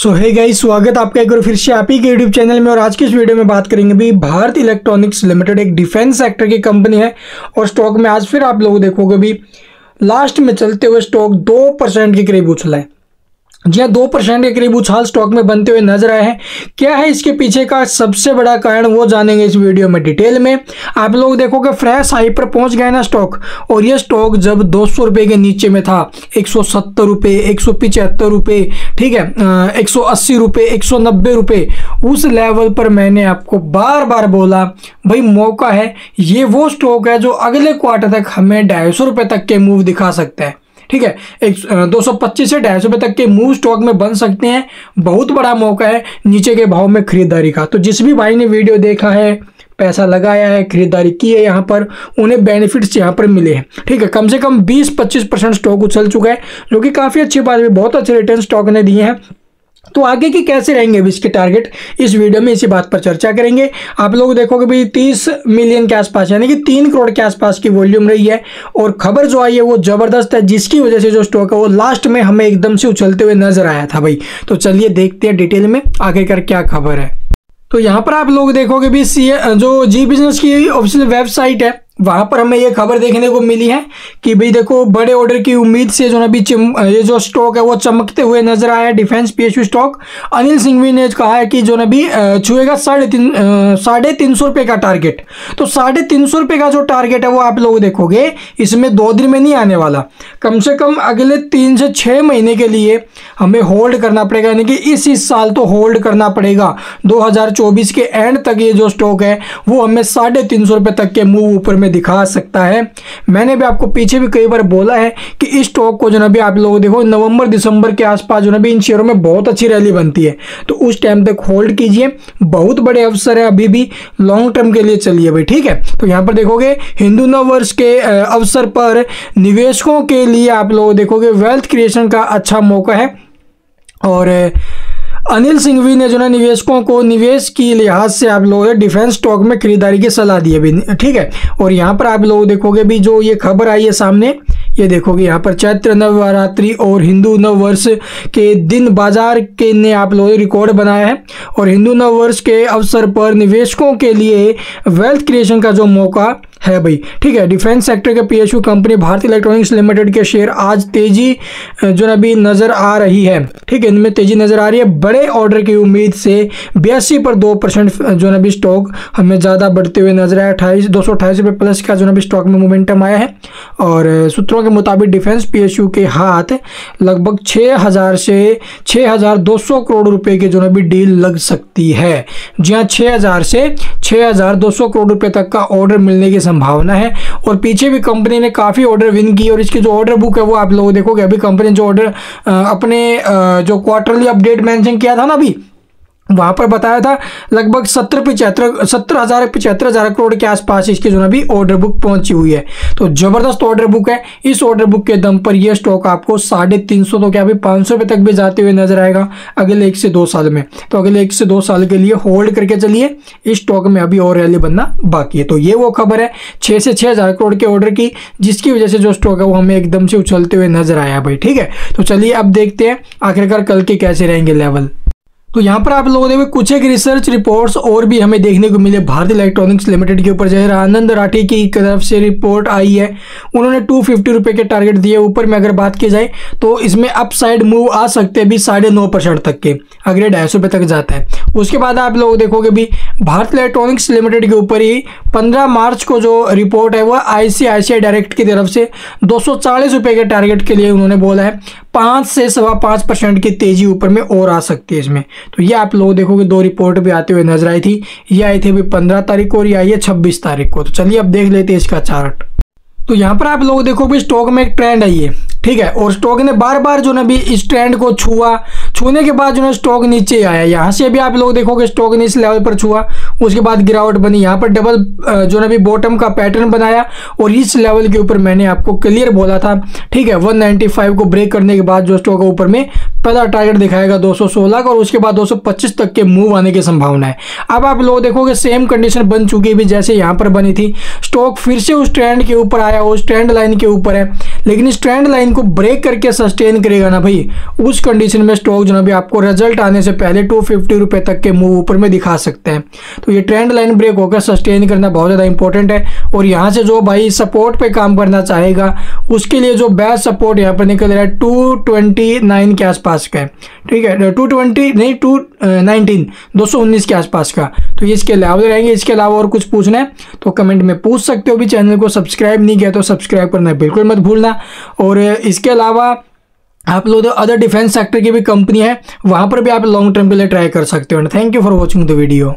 सो hey guys, स्वागत आपका एक बार फिर से आप ही के यूट्यूब चैनल में। और आज की इस वीडियो में बात करेंगे भी भारत इलेक्ट्रॉनिक्स लिमिटेड एक डिफेंस सेक्टर की कंपनी है और स्टॉक में आज फिर आप लोग देखोगे भी लास्ट में चलते हुए स्टॉक 2% के करीब उछला है। जी हाँ, 2% के करीब उछाल स्टॉक में बनते हुए नजर आए हैं। क्या है इसके पीछे का सबसे बड़ा कारण, वो जानेंगे इस वीडियो में डिटेल में। आप लोग देखोगे फ्रेश हाई पर पहुंच गया ना स्टॉक, और ये स्टॉक जब 200 रुपये के नीचे में था, 170 रुपये, 175 रुपये, ठीक है, 180 रुपये, 190 रुपये, उस लेवल पर मैंने आपको बार बार बोला भाई मौका है। ये वो स्टॉक है जो अगले क्वार्टर तक हमें 250 रुपये तक के मूव दिखा सकता है। ठीक है, 225 से 250 रुपये तक के मूव स्टॉक में बन सकते हैं। बहुत बड़ा मौका है नीचे के भाव में खरीदारी का। तो जिस भी भाई ने वीडियो देखा है, पैसा लगाया है, खरीदारी की है, यहाँ पर उन्हें बेनिफिट्स यहाँ पर मिले हैं। ठीक है, कम से कम 20-25% स्टॉक उछल चुका है, जो कि काफ़ी अच्छी बात है। बहुत अच्छे रिटर्न स्टॉक ने दिए हैं। तो आगे की कैसे रहेंगे अभी इसके टारगेट, इस वीडियो में इसी बात पर चर्चा करेंगे। आप लोग देखोगे भी 30 मिलियन के आसपास, यानी कि 3 करोड़ के आसपास की वॉल्यूम रही है। और खबर जो आई है वो जबरदस्त है, जिसकी वजह से जो स्टॉक है वो लास्ट में हमें एकदम से उछलते हुए नजर आया था भाई। तो चलिए देखते हैं डिटेल में आखिरकार क्या खबर है। तो यहाँ पर आप लोग देखोगे भी जो जी बिजनेस की ऑफिशियल वेबसाइट है, वहां पर हमें ये खबर देखने को मिली है कि भाई देखो बड़े ऑर्डर की उम्मीद से जो ना भी ये जो स्टॉक है वो चमकते हुए नजर आया है। Defence PSU stock Anil Singhvi ने कहा है कि जो ना भी छुएगा 350 रुपये का टारगेट। तो 350 रुपये का जो टारगेट है वो आप लोग देखोगे इसमें 2 दिन में नहीं आने वाला, कम से कम अगले 3 से 6 महीने के लिए हमें होल्ड करना पड़ेगा, यानी कि इस साल तो होल्ड करना पड़ेगा। 2024 के एंड तक ये जो स्टॉक है वो हमें 350 रुपये तक के मूव ऊपर दिखा सकता है। मैंने भी आपको पीछे भी कई बार बोला है कि इस स्टॉक को जो ना भी आप लोग देखो नवंबर दिसंबर के आसपास जो ना भी इन शेयरों में बहुत अच्छी रैली बनती है, तो उस टाइम तक होल्ड कीजिए। बहुत बड़े अवसर है, अभी भी लॉन्ग टर्म के लिए चलिए भाई। ठीक है, तो यहां पर देखोगे हिंदू नव वर्ष के अवसर पर निवेशकों के लिए आप लोग देखोगे वेल्थ क्रिएशन का अच्छा मौका है। और अनिल सिंघवी ने जो ना निवेशकों को निवेश की लिहाज से आप लोग डिफेंस स्टॉक में खरीदारी की सलाह दी है भी। ठीक है, और यहाँ पर आप लोग देखोगे भी जो ये खबर आई है सामने, ये देखोगे यहाँ पर चैत्र नवरात्रि और हिंदू नव वर्ष के दिन बाजार के ने आप लोग रिकॉर्ड बनाया है। और हिंदू नव वर्ष के अवसर पर निवेशकों के लिए वेल्थ क्रिएशन का जो मौका है भाई। ठीक है, डिफेंस सेक्टर के PSU company Bharat electronics limited के शेयर आज तेजी जो ना भी नजर आ रही है। ठीक है, इनमें तेजी नजर आ रही है। बड़े ऑर्डर की उम्मीद से 82 पर 2% जो ना भी स्टॉक हमें ज़्यादा बढ़ते हुए नजर आया। 228 रुपये प्लस का जो ना भी स्टॉक में मोमेंटम आया है। और सूत्रों के मुताबिक डिफेंस पीएसयू के हाथ लगभग 6000 से 6200 करोड़ रुपए के जो ना भी डील लग सकती है। जी हाँ, 6000 से 6200 करोड़ रुपए तक का ऑर्डर मिलने की संभावना है। और पीछे भी कंपनी ने काफ़ी ऑर्डर विन की, और इसकी जो ऑर्डर बुक है वो आप लोग देखोगे। अभी कंपनी जो ऑर्डर अपने जो क्वार्टरली अपडेट मेंशन किया था ना अभी, वहां पर बताया था लगभग 70,000 करोड़ के आसपास इसकी जो ना भी ऑर्डर बुक पहुंची हुई है। तो जबरदस्त ऑर्डर बुक है। इस ऑर्डर बुक के दम पर यह स्टॉक आपको 350 तो क्या भी 500 रुपये तक भी जाते हुए नजर आएगा अगले 1 से 2 साल में। तो अगले 1 से 2 साल के लिए होल्ड करके चलिए, इस स्टॉक में अभी और रैली बनना बाकी है। तो ये वो खबर है 6 से 6,000 करोड़ के ऑर्डर की, जिसकी वजह से जो स्टॉक है वो हमें एकदम से उछलते हुए नजर आया भाई। ठीक है, तो चलिए अब देखते हैं आखिरकार कल के कैसे रहेंगे लेवल। तो यहाँ पर आप लोगों ने कुछ एक रिसर्च रिपोर्ट्स और भी हमें देखने को मिले भारत इलेक्ट्रॉनिक्स लिमिटेड के ऊपर। जैसे आनंद राठी की तरफ से रिपोर्ट आई है, उन्होंने 250 रुपये के टारगेट दिए। ऊपर में अगर बात की जाए तो इसमें अपसाइड मूव आ सकते हैं भी 9.5% तक के, अगर 250 रुपये तक जाता है। उसके बाद आप लोग देखोगे भी भारत इलेक्ट्रॉनिक्स लिमिटेड के ऊपर ही 15 मार्च को जो रिपोर्ट है वह ICICI डायरेक्ट की तरफ से 240 रुपये के टारगेट के लिए उन्होंने बोला है। 5 से 5.25% की तेजी ऊपर में और आ सकती है इसमें। तो ये आप लोग देखोगे 2 रिपोर्ट भी आते हुए नजर आई थी। ये आई थी अभी 15 तारीख को और ये आई है 26 तारीख को। तो चलिए अब देख लेते हैं इसका चार्ट। तो यहाँ पर आप लोग देखो भी स्टॉक में एक ट्रेंड आई है। ठीक है, और स्टॉक ने बार बार जो ना भी इस ट्रेंड को छूने के बाद जो ना स्टॉक नीचे आया। यहाँ से भी आप लोग देखोगे स्टॉक ने इस लेवल पर छुआ, उसके बाद गिरावट बनी। यहाँ पर डबल जो ना भी बॉटम का पैटर्न बनाया, और इस लेवल के ऊपर मैंने आपको क्लियर बोला था। ठीक है, 195 को ब्रेक करने के बाद जो स्टॉक ऊपर में पहला टारगेट दिखाएगा 216 का और उसके बाद 225 तक के मूव आने की संभावना है। अब आप लोग देखोगे सेम कंडीशन बन चुकी है भी जैसे यहाँ पर बनी थी। स्टॉक फिर से उस ट्रेंड के ऊपर आया, उस ट्रेंड लाइन के ऊपर है, लेकिन इस ट्रेंड लाइन को ब्रेक करके सस्टेन करेगा ना भाई, उस कंडीशन में स्टॉक जो ना भी आपको रिजल्ट आने से पहले 250 रुपए तक के मूव ऊपर में दिखा सकते हैं। तो ये ट्रेंड लाइन ब्रेक होकर सस्टेन करना बहुत ज़्यादा इंपॉर्टेंट है। और यहाँ से जो भाई सपोर्ट पे काम करना चाहेगा उसके लिए जो बेस्ट सपोर्ट यहाँ पर निकल रहा है 229 के आसपास का है, ठीक है, 220 नहीं 219 के आसपास का। तो ये इसके अलावा रहेंगे। इसके अलावा और कुछ पूछना है तो कमेंट में पूछ सकते हो। भी चैनल को सब्सक्राइब नहीं किया तो सब्सक्राइब करना बिल्कुल मत भूलना। और इसके अलावा आप लोग अदर डिफेंस सेक्टर की भी कंपनी है, वहाँ पर भी आप लॉन्ग टर्म के लिए ट्राई कर सकते हो। Thank you for watching the video.